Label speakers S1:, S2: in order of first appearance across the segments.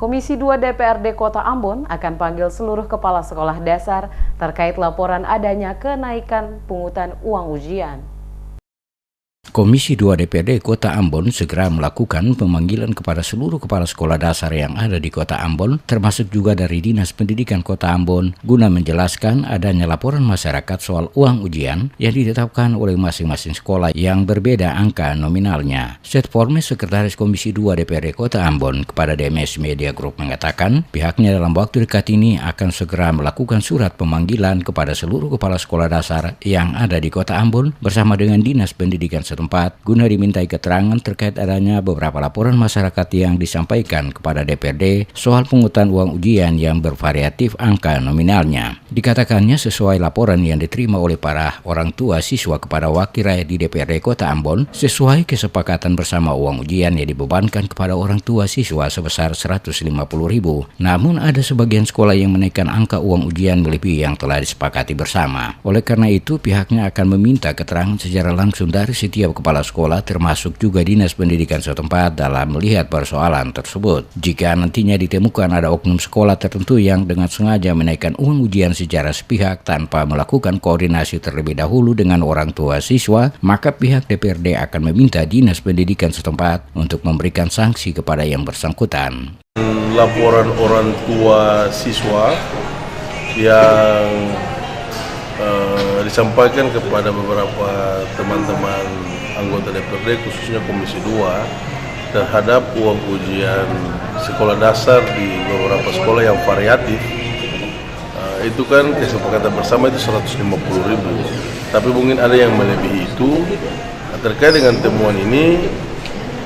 S1: Komisi 2 DPRD Kota Ambon akan panggil seluruh kepala sekolah dasar terkait laporan adanya kenaikan pungutan uang ujian.
S2: Komisi 2 DPRD Kota Ambon segera melakukan pemanggilan kepada seluruh kepala sekolah dasar yang ada di Kota Ambon, termasuk juga dari Dinas Pendidikan Kota Ambon, guna menjelaskan adanya laporan masyarakat soal uang ujian yang ditetapkan oleh masing-masing sekolah yang berbeda angka nominalnya. Setformes Sekretaris Komisi 2 DPRD Kota Ambon kepada DMS Media Group mengatakan pihaknya dalam waktu dekat ini akan segera melakukan surat pemanggilan kepada seluruh kepala sekolah dasar yang ada di Kota Ambon bersama dengan Dinas Pendidikan setempat guna dimintai keterangan terkait adanya beberapa laporan masyarakat yang disampaikan kepada DPRD soal pungutan uang ujian yang bervariatif angka nominalnya. Dikatakannya sesuai laporan yang diterima oleh para orang tua siswa kepada wakil rakyat di DPRD Kota Ambon, sesuai kesepakatan bersama uang ujian yang dibebankan kepada orang tua siswa sebesar Rp150.000. Namun ada sebagian sekolah yang menaikkan angka uang ujian melebihi yang telah disepakati bersama. Oleh karena itu pihaknya akan meminta keterangan secara langsung dari setiap kepala sekolah termasuk juga Dinas Pendidikan setempat dalam melihat persoalan tersebut. Jika nantinya ditemukan ada oknum sekolah tertentu yang dengan sengaja menaikkan uang ujian secara sepihak tanpa melakukan koordinasi terlebih dahulu dengan orang tua siswa, maka pihak DPRD akan meminta Dinas Pendidikan setempat untuk memberikan sanksi kepada yang bersangkutan.
S3: Laporan orang tua siswa yang disampaikan kepada beberapa teman-teman anggota DPRD khususnya Komisi 2 terhadap uang ujian sekolah dasar di beberapa sekolah yang variatif, itu kan kesepakatan bersama itu Rp150.000, tapi mungkin ada yang melebihi itu. Terkait dengan temuan ini,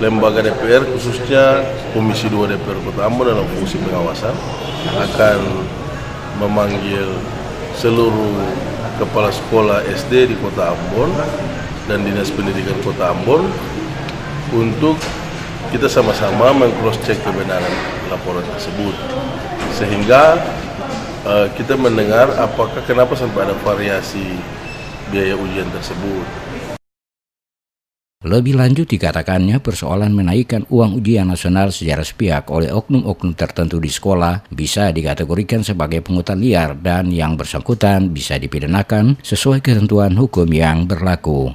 S3: lembaga DPR khususnya Komisi 2 DPR Kota Ambon dalam fungsi pengawasan akan memanggil seluruh kepala sekolah SD di Kota Ambon dan Dinas Pendidikan Kota Ambon untuk kita sama-sama meng-cross-check kebenaran laporan tersebut, sehingga kita mendengar apakah kenapa sampai ada variasi biaya ujian tersebut.
S2: Lebih lanjut dikatakannya persoalan menaikkan uang ujian nasional secara sepihak oleh oknum-oknum tertentu di sekolah bisa dikategorikan sebagai pungutan liar dan yang bersangkutan bisa dipidanakan sesuai ketentuan hukum yang berlaku.